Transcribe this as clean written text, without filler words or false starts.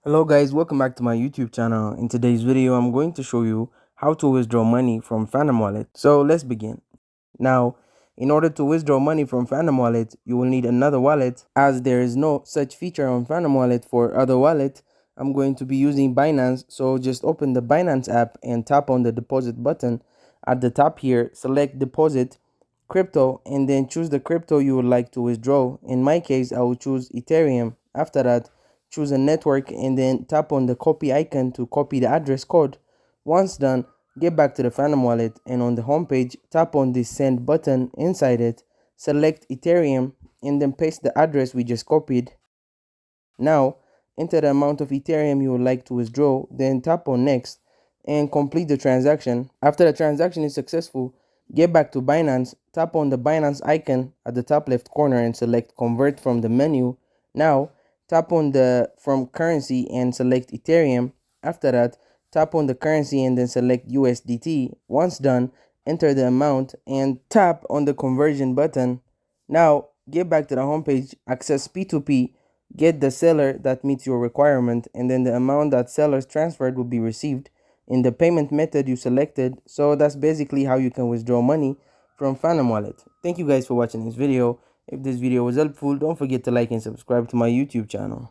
Hello guys, welcome back to my YouTube channel. In today's video, I'm going to show you how to withdraw money from Phantom Wallet. So let's begin. Now, in order to withdraw money from Phantom Wallet, you will need another wallet. As there is no such feature on Phantom Wallet for other wallet, I'm going to be using Binance. So just open the Binance app and tap on the deposit button. At the top here, select deposit crypto and then choose the crypto you would like to withdraw. In my case, I will choose Ethereum. After that, choose a network and then tap on the copy icon to copy the address code. Once done, get back to the Phantom Wallet and on the home page, tap on the send button inside it, select Ethereum and then paste the address we just copied. Now, enter the amount of Ethereum you would like to withdraw, then tap on next and complete the transaction. After the transaction is successful, get back to Binance, tap on the Binance icon at the top left corner and select convert from the menu. Now, tap on the from currency and select Ethereum. After that, tap on the currency and then select USDT. Once done, enter the amount and tap on the conversion button. Now, get back to the homepage, access P2P, get the seller that meets your requirement, and then the amount that sellers transferred will be received in the payment method you selected. So that's basically how you can withdraw money from Phantom Wallet. Thank you guys for watching this video. If this video was helpful, don't forget to like and subscribe to my YouTube channel.